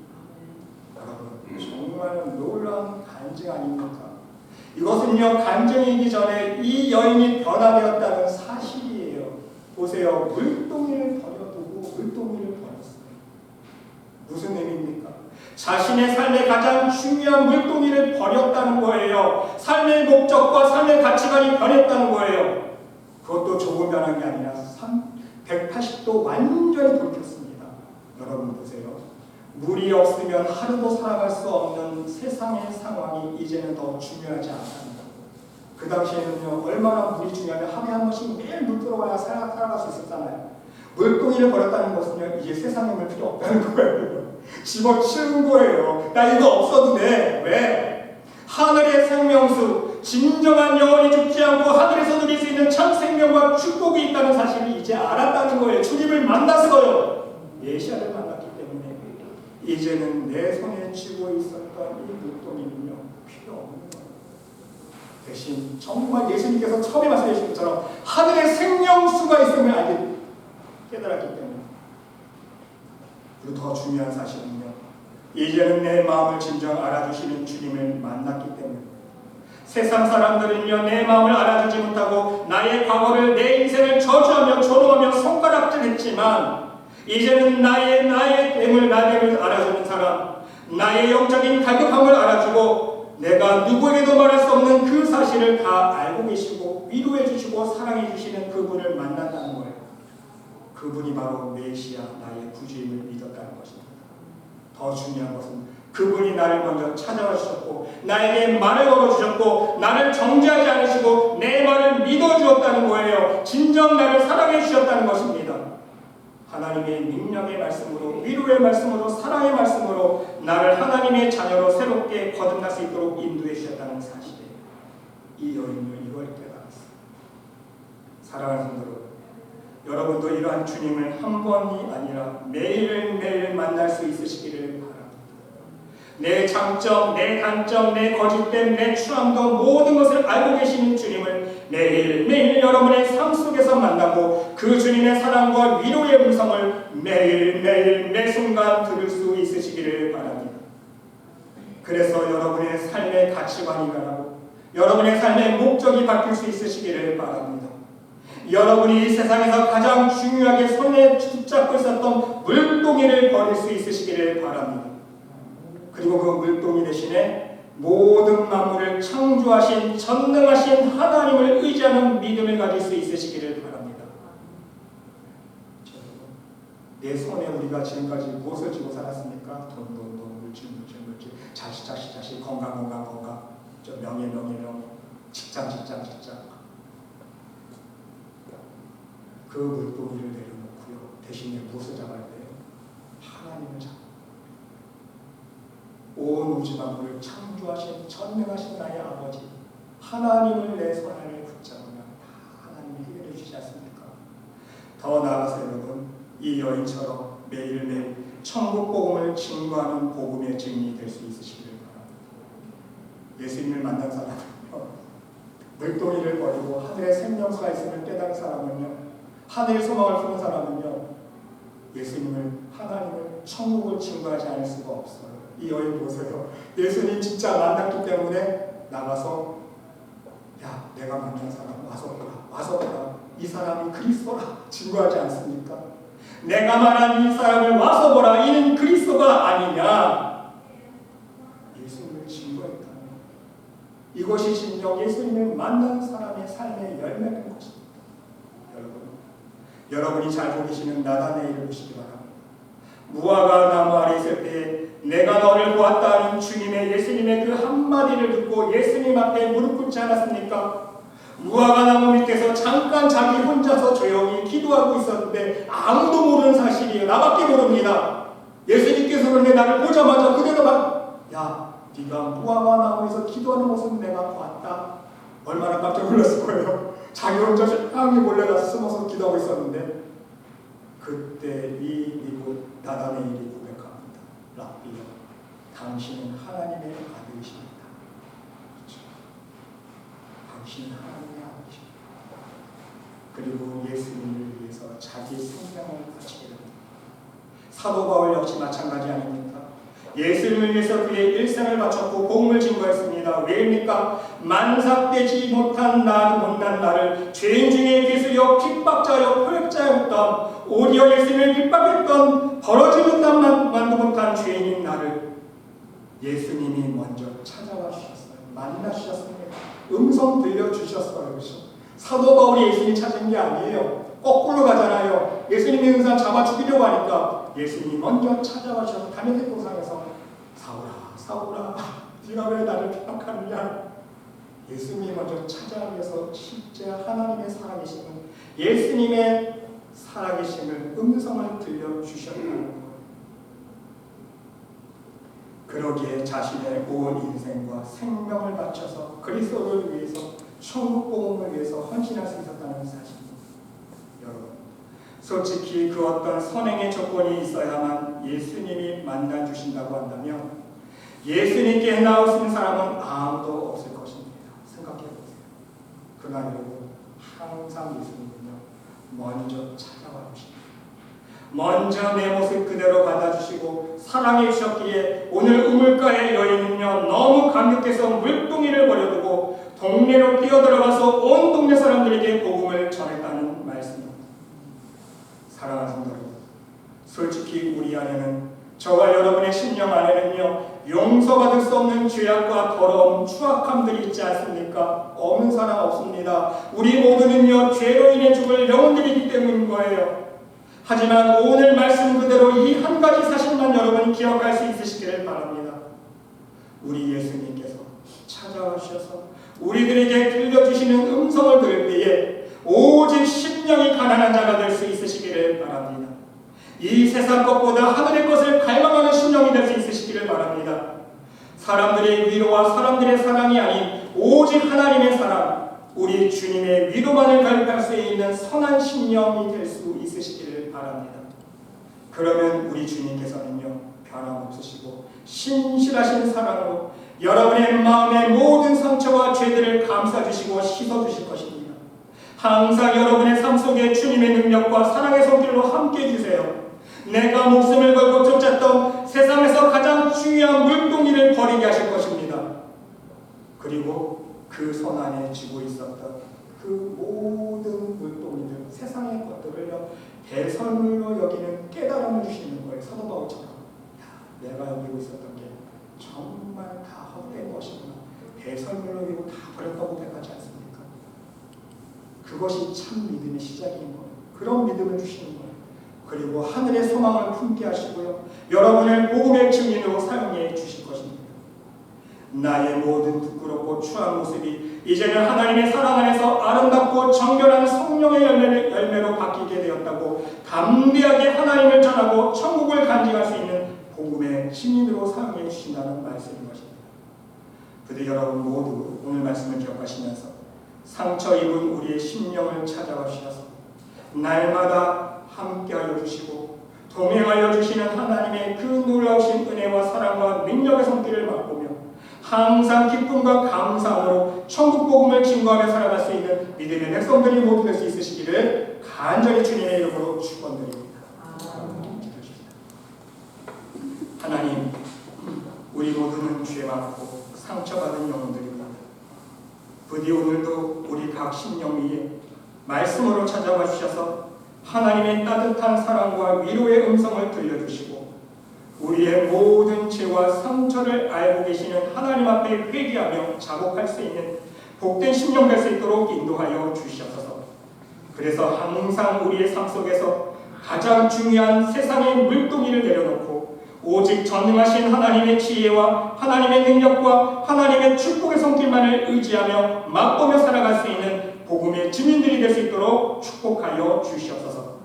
여러분 정말 놀라운 간증 아닙니까? 이것은요 간증이기 전에 이 여인이 변화되었다는 사실이에요. 보세요. 물동이를 버려두고 물동이를 버렸어요. 무슨 의미입니까? 자신의 삶의 가장 중요한 물동이를 버렸다는 거예요. 삶의 목적과 삶의 가치관이 변했다는 거예요. 그것도 조금 변한 게 아니라 180도 완전히 돌켰습니다. 여러분 보세요. 물이 없으면 하루도 살아갈 수 없는 세상의 상황이 이제는 더 중요하지 않다는 거예요. 그 당시에는요 얼마나 물이 중요하면 하루에 한 번씩 매일 물 들어와야 살아갈 수 있었잖아요. 물동이를 버렸다는 것은요 이제 세상에 물 필요 없다는 거예요. 집어치운 거예요. 나 이거 없어도 돼. 왜? 하늘의 생명수, 진정한 영원히 죽지 않고 하늘에서 누릴 수 있는 참 생명을 생명과 축복이 있다는 사실을 이제 알았다는 거예요. 주님을 만났어요. 메시아를 만났기 때문에 이제는 내 손에 쥐고 있었던 이 물동이는요 필요 없는 거예요. 대신 정말 예수님께서 처음에 말씀해 주신 것처럼 하늘에 생명수가 있음을 알게 깨달았기 때문에. 그리고 더 중요한 사실은요, 이제는 내 마음을 진정 알아주시는 주님을 만났기 때문에. 세상 사람들은요 내 마음을 알아주지 못하고 나의 과거를, 내 인생을 저주하며 조롱하며 손가락질했지만 이제는 나의 됨을 알아주는 사람, 나의 영적인 갈급함을 알아주고 내가 누구에게도 말할 수 없는 그 사실을 다 알고 계시고 위로해 주시고 사랑해 주시는 그분을 만난다는 거예요. 그분이 바로 메시아, 나의 구주임을 믿었다는 것입니다. 더 중요한 것은 그분이 나를 먼저 찾아와 주셨고 나에게 말을 걸어주셨고 나를 정죄하지 않으시고 내 말을 믿어주었다는 거예요. 진정 나를 사랑해 주셨다는 것입니다. 하나님의 능력의 말씀으로, 위로의 말씀으로, 사랑의 말씀으로 나를 하나님의 자녀로 새롭게 거듭날 수 있도록 인도해 주셨다는 사실에 이 여인은 이걸 깨달았어요. 사랑하는 성도 여러분도 이러한 주님을 한 번이 아니라 매일매일 만날 수 있으시기를 바랍니다. 내 장점, 내 단점, 내 거짓됨, 내 추함도 모든 것을 알고 계시는 주님을 매일매일 여러분의 삶 속에서 만나고 그 주님의 사랑과 위로의 음성을 매일매일 매 순간 들을 수 있으시기를 바랍니다. 그래서 여러분의 삶의 가치관이 변하고 여러분의 삶의 목적이 바뀔 수 있으시기를 바랍니다. 여러분이 이 세상에서 가장 중요하게 손에 붙잡고 있었던 물동이를 버릴 수 있으시기를 바랍니다. 그리고 그 물동이 대신에 모든 만물을 창조하신 전능하신 하나님을 의지하는 믿음을 가질 수 있으시기를 바랍니다. 내 손에 우리가 지금까지 무엇을 쥐고 살았습니까? 돈, 물질, 자식, 건강, 명예, 직장. 그 물동이를 내려놓고요. 대신에 무엇을 잡아야 돼요? 하나님을 잡아요. 온 우주 만물을 창조하신 전능하신 나의 아버지 하나님을 내 손 안에 붙잡으면 다 하나님이 해결해 주시지 않습니까? 더 나아가서 여러분 이 여인처럼 매일매일 천국 복음을 증거하는 복음의 증인이 될 수 있으시기를 바랍니다. 예수님을 만난 사람은요 물동이를 버리고 하늘의 생명수가 있음을 깨달은 사람은요 하늘의 소망을 품은 사람은요 예수님을, 하나님을, 천국을 증거하지 않을 수가 없어요. 이 여인 보세요. 예수님 진짜 만났기 때문에 나가서 야 내가 만난 사람 와서 보라. 이 사람이 그리스도라 증거하지 않습니까? 내가 말한 이 사람을 와서 보라. 이는 그리스도가 아니냐. 예수님을 증거했다는 이것이 진정 예수님을 만난 사람의 삶의 열매는 것입니다. 여러분이 잘 보시는 나다네일을 보시기 바랍니다. 무화과 나무 아래 있을 때 내가 너를 보았다는 주님의 예수님의 그 한마디를 듣고 예수님 앞에 무릎 꿇지 않았습니까? 무화과 나무 밑에서 잠깐 자기 혼자서 조용히 기도하고 있었는데 아무도 모르는 사실이에요. 나밖에 모릅니다. 예수님께서 그런데 나를 보자마자 그대로 야 네가 무화과 나무에서 기도하는 모습 내가 봤다. 얼마나 깜짝 놀랐을 거예요. 자기 혼자 조용히 몰래 가서 숨어서 기도하고 있었는데 그때 이곳 나다네일이 고백합니다. 랍비여, 당신은 하나님의 아들이십니다. 그렇죠. 당신은 하나님의 아들이십니다. 그리고 예수님을 위해서 자기 생명을 바치게 됩니다. 사도 바울 역시 마찬가지 아닙니까? 예수님을 위해서 그의 일생을 바쳤고 복음을 증거했습니다. 왜입니까? 만삭되지 못한 못난 나를 죄인 중에 기수여 핍박자여 포획자였던 오히려 예수님을 핍박했던 벌어지는 만도 못한 죄인인 나를 예수님이 먼저 찾아와 주셨어요. 만나 주셨습니다. 음성 들려주셨어요. 그렇죠? 사도 바울이 예수님 찾은 게 아니에요. 거꾸로 가잖아요. 예수님이 은사 잡아 죽이려고 하니까 예수님이 먼저 찾아와 주셔서 담에색 동상에서 사울아 네가 왜 나를 핍박하느냐. 예수님이 먼저 찾아와서 실제 하나님의 살아계심을, 예수님의 살아계심을 음성을 들려주셨다는 거예요. 그러기에 자신의 온 인생과 생명을 바쳐서 그리스도를 위해서 천국 복음을 위해서 헌신할 수 있었다는 사실. 솔직히 그 어떤 선행의 조건이 있어야만 예수님이 만나주신다고 한다면 예수님께 나오신 사람은 아무도 없을 것입니다. 생각해보세요. 그러나 여러분, 항상 예수님은요 먼저 찾아와 주십니다. 먼저 내 모습 그대로 받아주시고 사랑해 주셨기에 오늘 우물가의 여인은요 너무 감격해서 물동이를 버려두고 동네로 뛰어들어가서 온 동네 사람들에게 복음을 전했다는 말씀입니다. 사랑하는 성도 여러분, 솔직히 우리 안에는, 저와 여러분의 심령 안에는요 용서받을 수 없는 죄악과 더러움, 추악함들이 있지 않습니까? 없는 사람 없습니다. 우리 모두는요 죄로 인해 죽을 영혼들이기 때문인 거예요. 하지만 오늘 말씀 그대로 이 한 가지 사실만 여러분이 기억할 수 있으시기를 바랍니다. 우리 예수님께서 찾아오셔서 우리들에게 들려주시는 음성을 들을 때에 오직 심령이 가난한 자가 될 수 있으시기를 바랍니다. 이 세상 것보다 하늘의 것을 갈망하는 심령이 될 수 있으시기를 바랍니다. 사람들의 위로와 사람들의 사랑이 아닌 오직 하나님의 사랑, 우리 주님의 위로만을 갈급할 수 있는 선한 심령이 될 수 있으시기를 바랍니다. 그러면 우리 주님께서는요 변함없으시고 신실하신 사랑으로 여러분의 마음의 모든 상처와 죄들을 감싸주시고 씻어주실 것입니다. 항상 여러분의 삶 속에 주님의 능력과 사랑의 손길로 함께 해주세요. 내가 목숨을 걸고 쫓았던 세상에서 가장 중요한 물동이를 버리게 하실 것입니다. 그리고 그 손 안에 쥐고 있었던 그 모든 물동이들, 세상의 것들을요 대선물로 여기는 깨달음을 주시는 거예요. 사도 바울처럼 내가 여기고 있었던 게 정말 다 헛된 것이구나, 대선물로 여기고 다 버렸다고 고백하지 않습니까? 그것이 참 믿음의 시작인 거예요. 그런 믿음을 주시는 거예요. 그리고 하늘의 소망을 품게 하시고요 여러분을 복음의 증인으로 사용해 주실 것입니다. 나의 모든 부끄럽고 추한 모습이 이제는 하나님의 사랑 안에서 아름답고 정결한 성령의 열매로 바뀌게 되었다고 담대하게 하나님을 전하고 천국을 간직할 수 있는 복음의 증인으로 사용해 주신다는 말씀인 것입니다. 부디 여러분 모두 오늘 말씀을 기억하시면서 상처 입은 우리의 심령을 찾아와 주셔서 날마다 함께하여 주시고 동행하여 주시는 하나님의 그 놀라우신 은혜와 사랑과 능력의 손길을 맛보며 항상 기쁨과 감사함으로 천국 복음을 증거하며 살아갈 수 있는 믿음의 백성들이 모두 될 수 있으시기를 간절히 주님의 이름으로 축원드립니다. 하나님, 우리 모두는 죄 많고 상처받은 영혼들입니다. 부디 오늘도 우리 각 심령 위에 말씀으로 찾아와 주셔서 하나님의 따뜻한 사랑과 위로의 음성을 들려주시고 우리의 모든 죄와 상처를 알고 계시는 하나님 앞에 회개하며 자복할 수 있는 복된 심령 될 수 있도록 인도하여 주시옵소서. 그래서 항상 우리의 삶 속에서 가장 중요한 세상의 물동이를 내려놓고 오직 전능하신 하나님의 지혜와 하나님의 능력과 하나님의 축복의 손길만을 의지하며 맛보며 살아갈 수 있는 복음의 증인들이 될 수 있도록 축복하여 주시옵소서.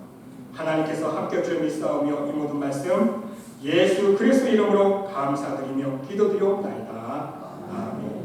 하나님께서 함께 주여 믿사오며 이 모든 말씀 예수 그리스도 이름으로 감사드리며 기도드리옵나이다. 아멘.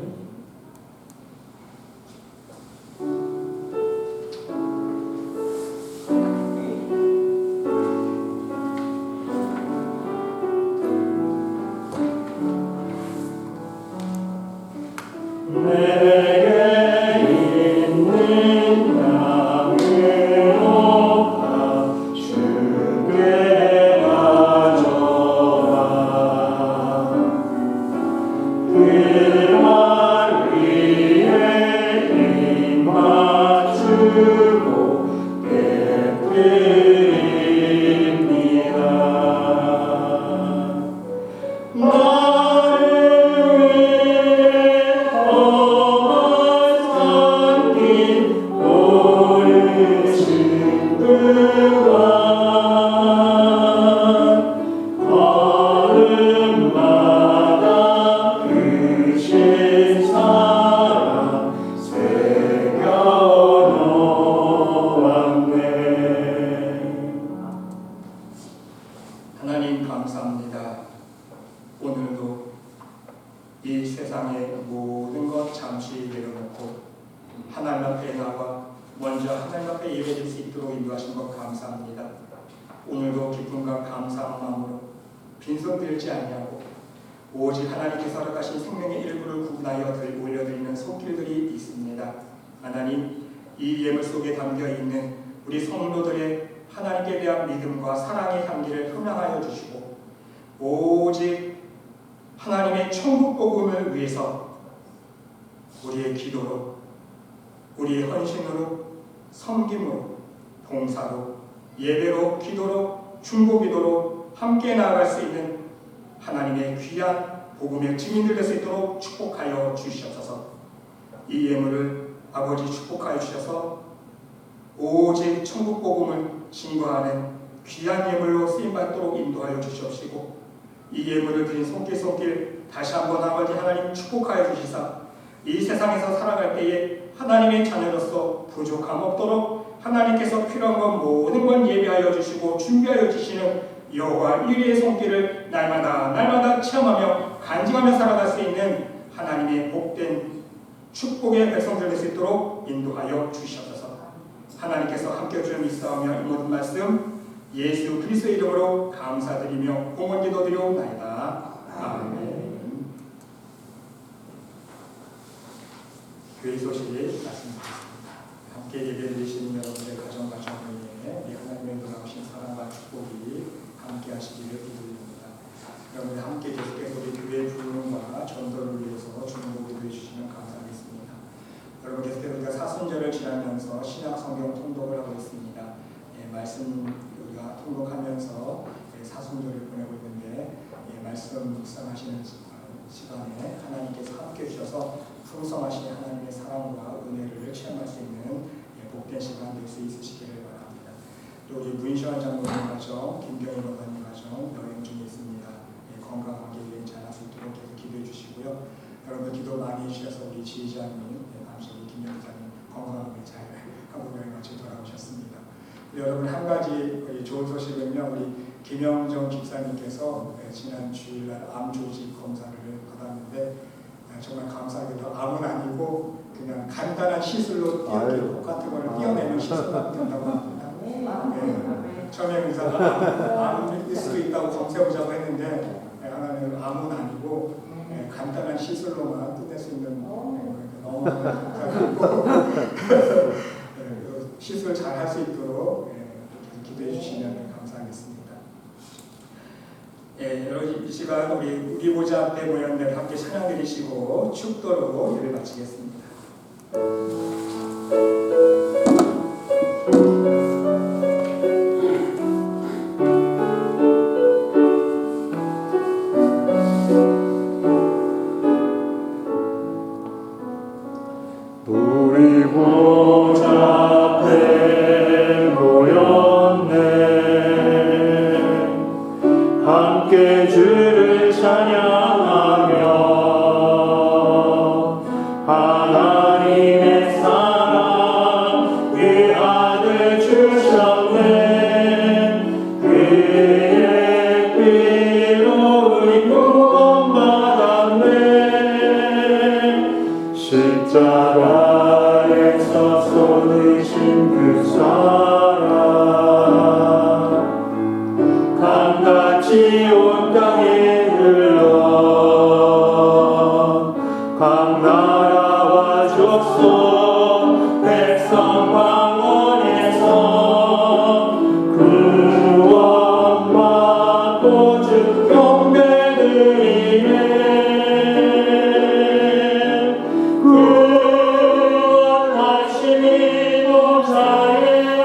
하나님 감사합니다. 오늘도 이 세상의 모든 것 잠시 내려놓고 하나님 앞에 나와 먼저 하나님 앞에 예배드릴 수 있도록 인도하신 것 감사합니다. 오늘도 기쁨과 감사한 마음으로 빈손 들지 아니하고 오직 하나님께서 허락하신 생명의 일부를 구분하여 올려드리는 손길들이 있습니다. 하나님, 이 예물 속에 담겨있는 우리 성도들의 하나님께 대한 믿음과 사랑의 향기를 흠양하여 주시고 오직 하나님의 천국 복음을 위해서 우리의 기도로, 우리의 헌신으로, 섬김으로, 봉사로, 예배로, 기도로, 중보기도로 함께 나아갈 수 있는 하나님의 귀한 복음의 증인들 될 수 있도록 축복하여 주시옵소서. 이 예물을 아버지 축복하여 주셔서 오직 천국 복음을 증거하는 귀한 예물로 쓰임받도록 인도하여 주시옵시고, 이 예물을 드린 손길 다시 한번 아버지 하나님 축복하여 주시사 이 세상에서 살아갈 때에 하나님의 자녀로서 부족함 없도록 하나님께서 필요한 것 모든 건 예비하여 주시고 준비하여 주시는 여호와 일의 손길을 날마다 체험하며 간증하며 살아갈 수 있는 하나님의 복된 축복의 백성들 될 수 있도록 인도하여 주시옵소서. 하나님께서 함께 주여 믿사오며 이 모든 말씀 예수 그리스도의 이름으로 감사드리며 공헌 기도드리옵나이다. 아멘. 교회 소식 말씀드리겠습니다. 함께 예배드리시는 여러분의 가정과 정의에 이 하나님의 놀라우신 사랑과 축복이 함께 하시기를 기도드립니다. 여러분들 함께 계속해서 우리 교회의 부흥과 전도를 위해서 주는 기도해 주시면 감사하겠습니다. 여러분 계속해서 우리가 사순절을 지나면서 신약 성경 통독을 하고 있습니다. 말씀 우리가 통독하면서 사순절을 보내고 있는데 말씀 묵상하시는 시간에 하나님께서 함께 주셔서 풍성하신 하나님의 사랑과 은혜를 체험할 수 있는 복된 시간 될 수 있으시기를 바랍니다. 또 우리 문시환 장로님 가정, 김경희 목사님 가정 여행 중에 있습니다. 건강하게 여행 잘할 수 있도록 계속 기도해 주시고요. 여러분 기도 많이 해주셔서 우리 지휘자님, 남편이 김경희 목사님 건강하게 잘 한국 여행 마치 돌아오셨습니다. 여러분 한 가지 좋은 소식은요. 우리 김영정 집사님께서 지난 주일날 암 조직 검사를 받았는데 정말 감사하게도 암은 아니고 그냥 간단한 시술로 목 같은 걸 띄어내는 시술만 된다고 합니다. 처음에 의사가 암일 수도 있다고 검사해보자고 했는데 하나는 암은 아니고 간단한 시술로만 끝낼 수 있는 너무 감사드리고 시술 잘 할 수 있도록 기도해 주시면 감사하겠습니다. 여러분 이 시간 우리 보좌 앞에 모였는 데 함께 찬양 드리시고 축도로 예배 마치겠습니다. 우리 보좌 앞에 모였네 함께 주를 찬양하며 하나님의 사랑 그 아들 주셨네 그의 피로 우리 구원받았네 십자가에서 쏟으신 그 사랑 강같이 온 땅에 흘러 각 나라와 족속 백성 방언에서 구원받고 주 경배드리네 구원하심이 보좌에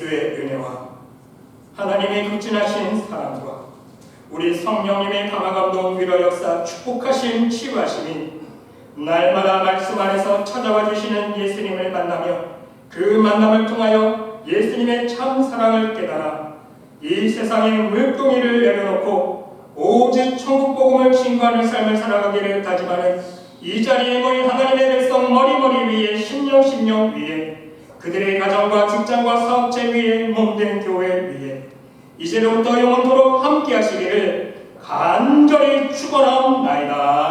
예수의 은혜와 하나님의 극진하신 사랑과 우리 성령님의 강화감동 위로 역사 축복하신 치유하심이 날마다 말씀 안에서 찾아와 주시는 예수님을 만나며 그 만남을 통하여 예수님의 참 사랑을 깨달아 이 세상의 물동이를 내려놓고 오직 천국 복음을 증거하는 삶을 살아가기를 다짐하는 이 자리에 모인 하나님의 백성 머리머리 위에 심령 위에 그들의 가정과 직장과 사업체 위에 몸된 교회 위에 이제로부터 영원토록 함께 하시기를 간절히 축원하옵나이다.